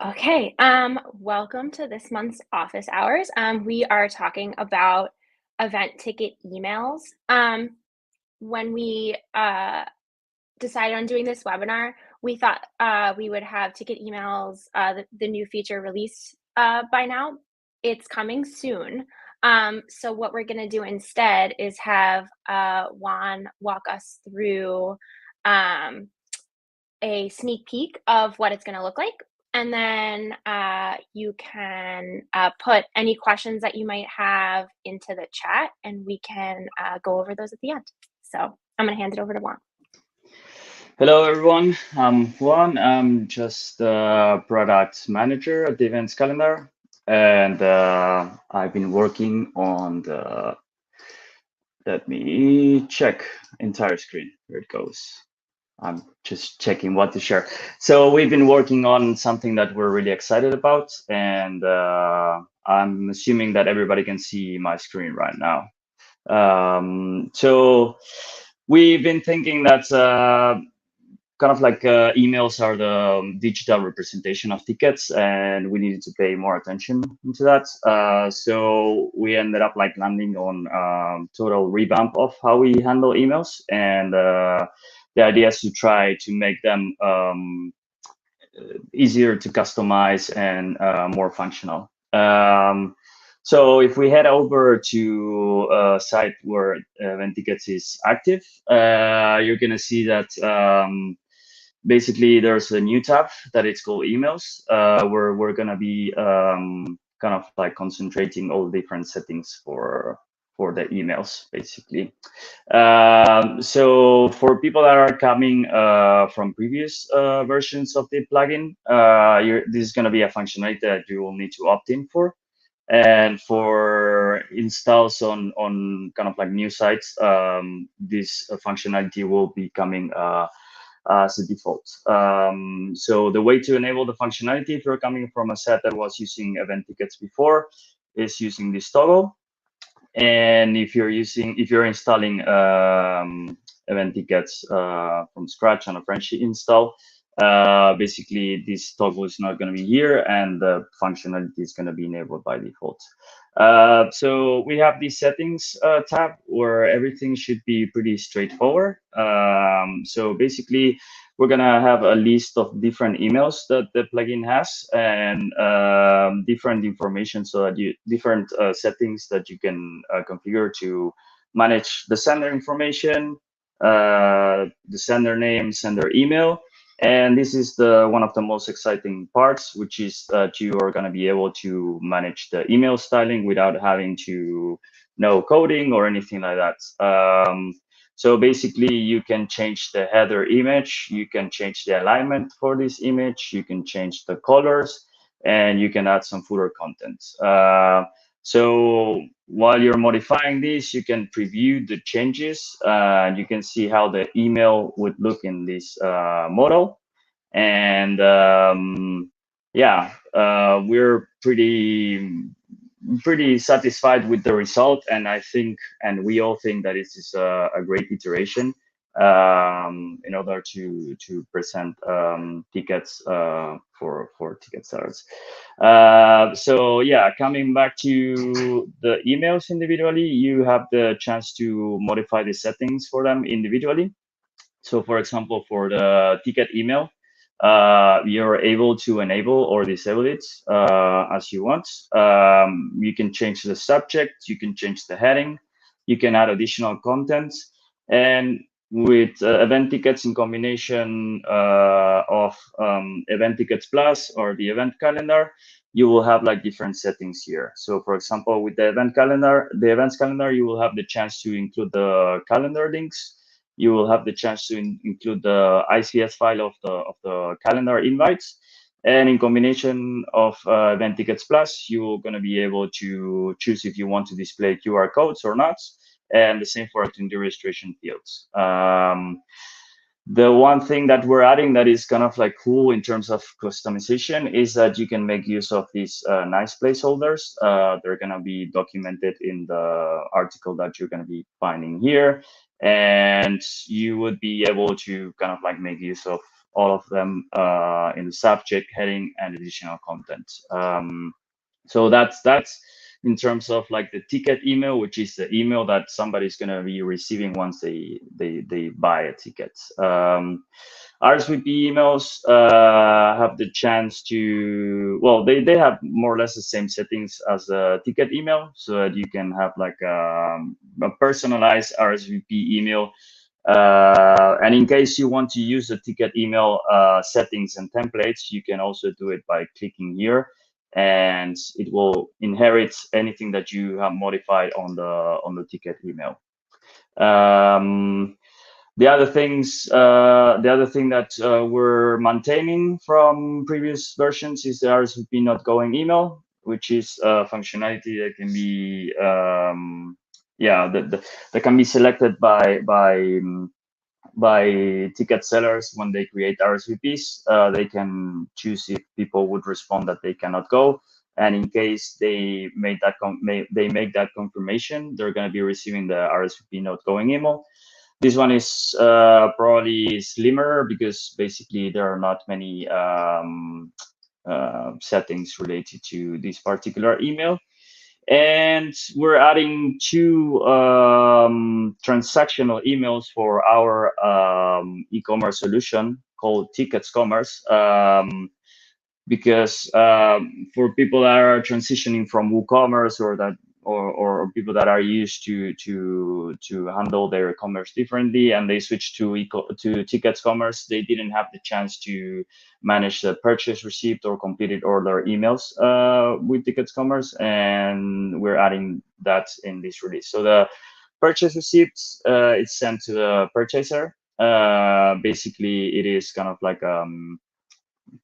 Okay, welcome to this month's office hours. We are talking about event ticket emails. When we decided on doing this webinar, we thought we would have ticket emails, the new feature released by now. It's coming soon. So what we're going to do instead is have Juan walk us through um, a sneak peek of what it's going to look like. And then you can put any questions that you might have into the chat, and we can go over those at the end. So I'm going to hand it over to Juan. Hello, everyone. I'm Juan. I'm just the product manager at the events calendar, and I've been working on the. Let me check entire screen. Here it goes. I'm just checking what to share. So we've been working on something that we're really excited about, and I'm assuming that everybody can see my screen right now. So we've been thinking that kind of like emails are the digital representation of tickets, and we needed to pay more attention into that. So we ended up like landing on total revamp of how we handle emails, and the idea is to try to make them easier to customize and more functional. So if we head over to a site where Event Tickets is active, you're going to see that basically there's a new tab that it's called emails, where we're going to be kind of like concentrating all the different settings for the emails, basically. So for people that are coming from previous versions of the plugin, this is going to be a functionality that you will need to opt in for. And for installs on kind of like new sites, this functionality will be coming as a default. So the way to enable the functionality, if you're coming from a set that was using event tickets before, is using this toggle. And if you're installing event tickets from scratch on a French install, basically this toggle is not going to be here, and the functionality is going to be enabled by default. So we have these settings tab where everything should be pretty straightforward. So basically, we're going to have a list of different emails that the plugin has, and different information, so that different settings that you can configure to manage the sender information, the sender name, sender email. And this is one of the most exciting parts, which is that you are going to be able to manage the email styling without having to know coding or anything like that. So basically, you can change the header image, you can change the alignment for this image, you can change the colors, and you can add some footer content. So while you're modifying this, you can preview the changes. You can see how the email would look in this model. And yeah, we're pretty satisfied with the result, and I think, and we all think, that it is a great iteration in order to present tickets for ticket sellers. So yeah, coming back to the emails individually, you have the chance to modify the settings for them individually. So for example, for the ticket email, you're able to enable or disable it as you want. You can change the subject, you can change the heading, you can add additional content. And with event tickets in combination of event tickets plus or the event calendar, you will have like different settings here. So for example, with the events calendar, you will have the chance to include the calendar links. You will have the chance to include the ICS file of the calendar invites. And in combination of Event Tickets Plus, you're going to be able to choose if you want to display QR codes or not. And the same for attendee registration fields. The one thing that we're adding that is kind of like cool in terms of customization is that you can make use of these nice placeholders. They're going to be documented in the article that you're going to be finding here. and you would be able to kind of like make use of all of them in the subject heading and additional content. So that's in terms of like the ticket email, which is the email that somebody's going to be receiving once they buy a ticket. RSVP emails have the chance to, well, they have more or less the same settings as a ticket email, so that you can have like a personalized RSVP email. And in case you want to use the ticket email settings and templates, you can also do it by clicking here, and it will inherit anything that you have modified on the ticket email. The other thing that we're maintaining from previous versions is the RSVP not going email, which is a functionality that can be, yeah, that can be selected by ticket sellers when they create RSVPs. They can choose if people would respond that they cannot go, and in case they make that confirmation, they're going to be receiving the RSVP not going email. This one is probably slimmer because basically there are not many settings related to this particular email. And we're adding two transactional emails for our e-commerce solution called Tickets Commerce. Because for people that are transitioning from WooCommerce or people that are used to handle their commerce differently, and they switch to Tickets Commerce, they didn't have the chance to manage the purchase receipt or completed order emails with Tickets Commerce, and we're adding that in this release. So the purchase receipts is sent to the purchaser. Basically, it is kind of like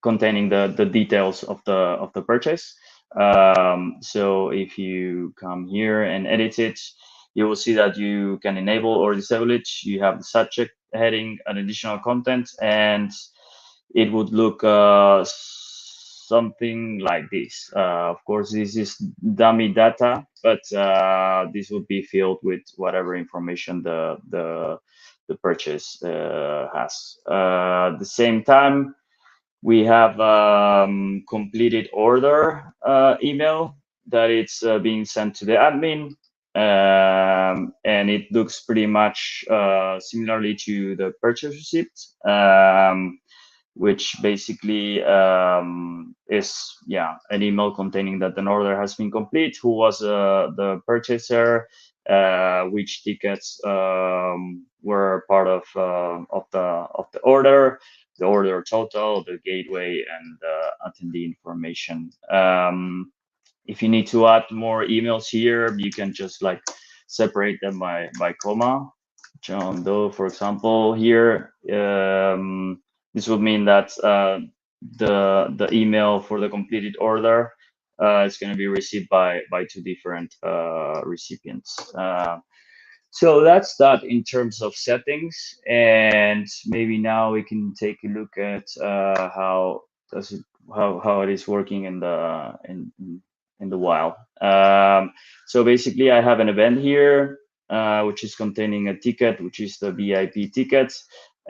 containing the details of the purchase. So if you come here and edit it, you will see that you can enable or disable it. You have the subject heading and additional content, and it would look something like this. Of course, this is dummy data, but this would be filled with whatever information the purchase has. At the same time, we have completed order email that it's being sent to the admin, and it looks pretty much similarly to the purchase receipt, which basically is, yeah, an email containing that an order has been complete, who was the purchaser, which tickets were part of the order, the order total, the gateway, and attendee information. If you need to add more emails here, you can just like separate them by comma. John Doe, for example, here. This would mean that the email for the completed order is going to be received by two different recipients. So that's that in terms of settings, and maybe now we can take a look at how it is working in the wild. So basically, I have an event here which is containing a ticket, which is the VIP ticket,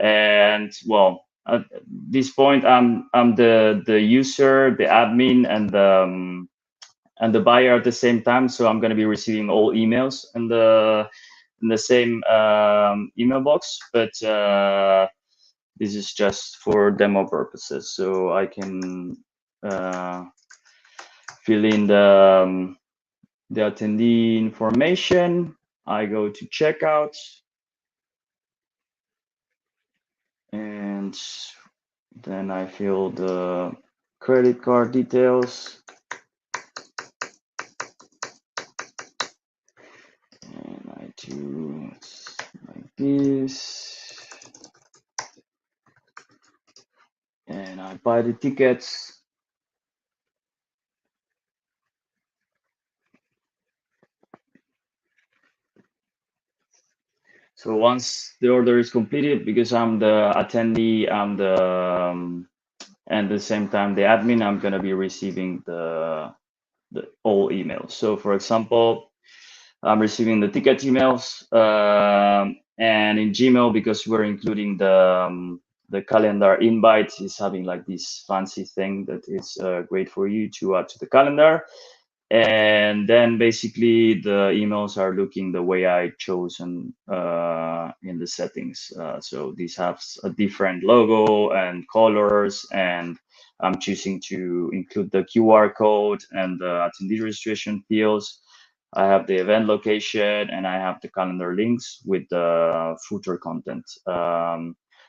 and well, at this point, I'm the user, the admin, and the buyer at the same time. So I'm going to be receiving all emails in the same email box, but this is just for demo purposes. So I can fill in the attendee information. I go to checkout, and then I fill the credit card details. And I do like this. And I buy the tickets. So once the order is completed, because I'm the attendee, I'm the and at the same time the admin, I'm going to be receiving the all emails. So for example, I'm receiving the ticket emails, And in Gmail, because we're including the calendar invite, is having like this fancy thing that is great for you to add to the calendar. And then basically the emails are looking the way I chosen in the settings. So these have a different logo and colors, and I'm choosing to include the QR code and the attendee registration fields. I have the event location and I have the calendar links with the footer content.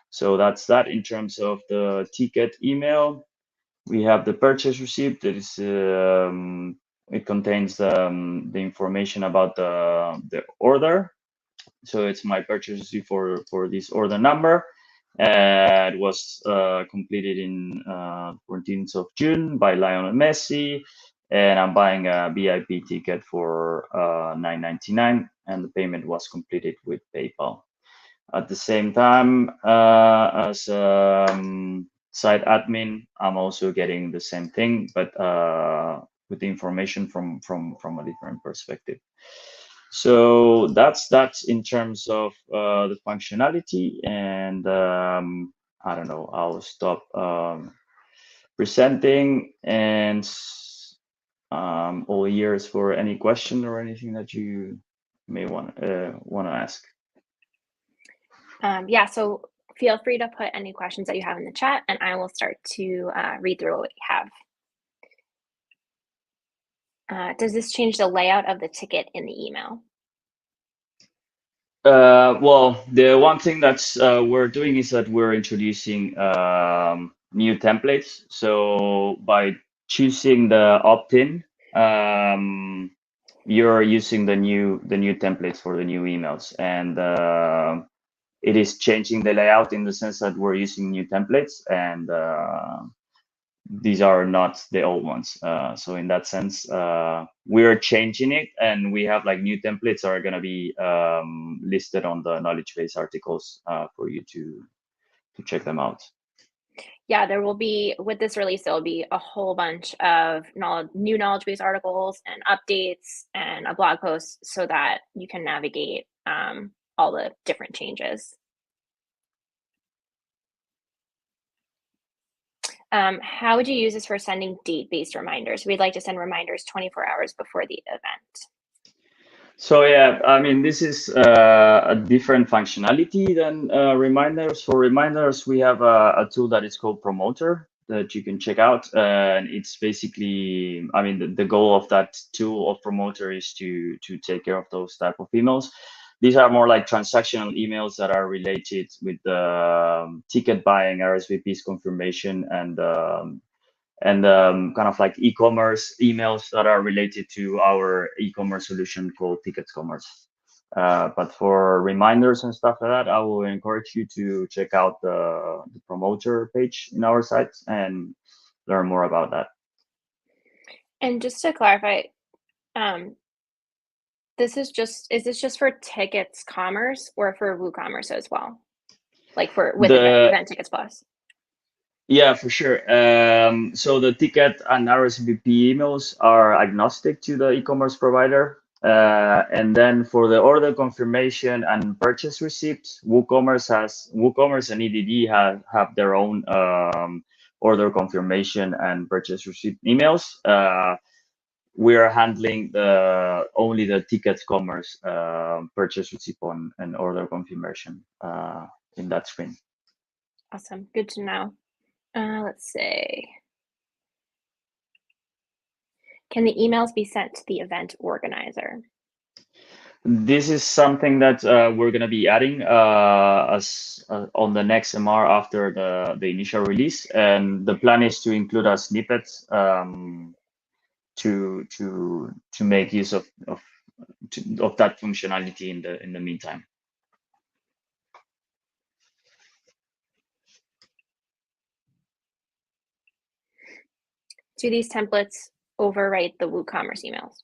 So that's that in terms of the ticket email. We have the purchase receipt that is it contains the information about the order. So it's my purchase receipt for this order number. It was completed in 14th of June by Lionel Messi, and I'm buying a VIP ticket for $9.99, and the payment was completed with PayPal. At the same time, as site admin, I'm also getting the same thing, but with the information from a different perspective. So that's in terms of the functionality, and I don't know. I'll stop presenting, and all ears for any question or anything that you may want to ask. Yeah, so feel free to put any questions that you have in the chat, and I will start to read through what we have. Does this change the layout of the ticket in the email? Well, the one thing that's we're doing is that we're introducing new templates. So by choosing the opt-in, you're using the new templates for the new emails, and it is changing the layout in the sense that we're using new templates, and these are not the old ones. So in that sense, we're changing it, and we have like new templates are going to be listed on the knowledge base articles for you to check them out. Yeah, there will be, with this release, there will be a whole bunch of new knowledge base articles and updates and a blog post so that you can navigate all the different changes. How would you use this for sending date-based reminders? We'd like to send reminders 24 hours before the event. So yeah, I mean, this is a different functionality than reminders. For reminders, we have a tool that is called Promoter that you can check out. And it's basically, I mean, the goal of that tool of Promoter is to take care of those type of emails. These are more like transactional emails that are related with the ticket buying, RSVPs confirmation, and kind of like e-commerce emails that are related to our e-commerce solution called Tickets Commerce. But for reminders and stuff like that, I will encourage you to check out the promoter page in our site and learn more about that. And just to clarify, is this just for Tickets Commerce or for WooCommerce as well? Like with Event Tickets Plus? Yeah, for sure. So the ticket and RSVP emails are agnostic to the e-commerce provider. And then for the order confirmation and purchase receipts, WooCommerce and EDD have their own order confirmation and purchase receipt emails. We are handling only the Tickets Commerce purchase receipt and order confirmation in that screen. Awesome, good to know. Let's see. Can the emails be sent to the event organizer? This is something that we're going to be adding as on the next MR after the initial release, and the plan is to include a snippet to make use of that functionality in the meantime. Do these templates overwrite the WooCommerce emails?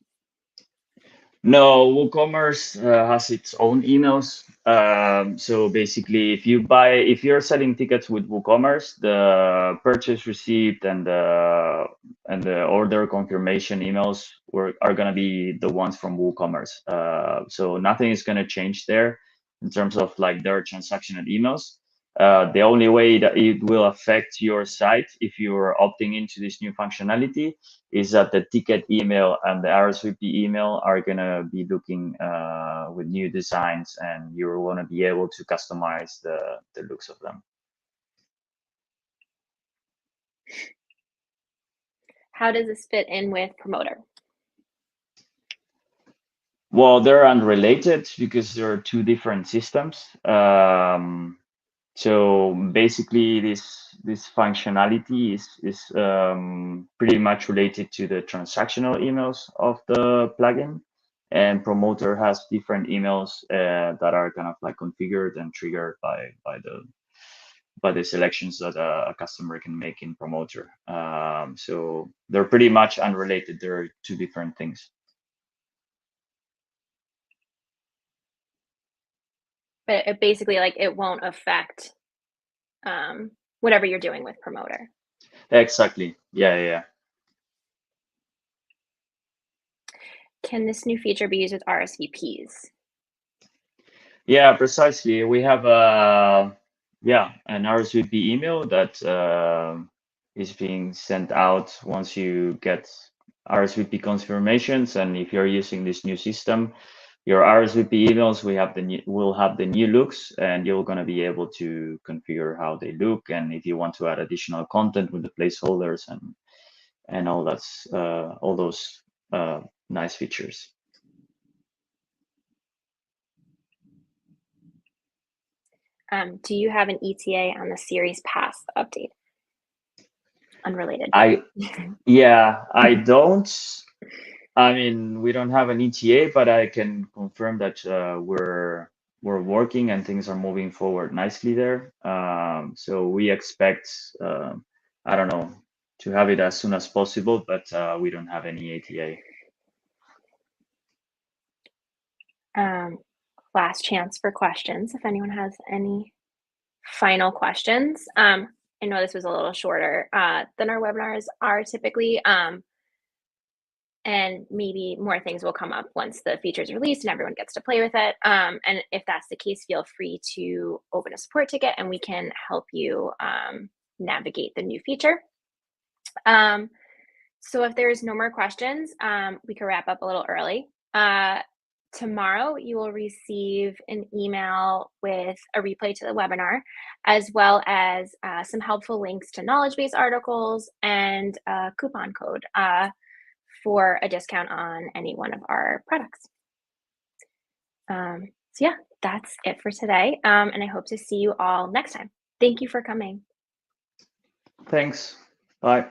No, WooCommerce has its own emails. So basically, if you're selling tickets with WooCommerce, the purchase receipt and the order confirmation emails are going to be the ones from WooCommerce. So nothing is going to change there. in terms of like their transactional emails. The only way that it will affect your site if you're opting into this new functionality is that the ticket email and the RSVP email are going to be looking with new designs, and you're going to be able to customize the looks of them. How does this fit in with Promoter? Well, they're unrelated because there are two different systems. So basically, this functionality is pretty much related to the transactional emails of the plugin, and Promoter has different emails that are kind of like configured and triggered by the selections that a customer can make in Promoter. So they're pretty much unrelated. They're two different things. But it basically, like, it won't affect whatever you're doing with Promoter. Exactly. Yeah. Can this new feature be used with RSVPs? Yeah, precisely. We have an RSVP email that is being sent out once you get RSVP confirmations, and if you're using this new system, your RSVP emails will have the new looks, and you're going to be able to configure how they look, and if you want to add additional content with the placeholders and all those nice features. Do you have an ETA on the Series Pass update? Unrelated. Yeah, I don't. I mean, we don't have an ETA, but I can confirm that we're working and things are moving forward nicely there. So we expect, I don't know, to have it as soon as possible, but we don't have any ETA. Last chance for questions. If anyone has any final questions. I know this was a little shorter than our webinars are typically. And maybe more things will come up once the feature is released and everyone gets to play with it. And if that's the case, feel free to open a support ticket and we can help you navigate the new feature. So if there's no more questions, we can wrap up a little early. Tomorrow, you will receive an email with a replay to the webinar, as well as some helpful links to knowledge-based articles and a coupon code for a discount on any one of our products. So yeah, that's it for today. And I hope to see you all next time. Thank you for coming. Thanks. Bye.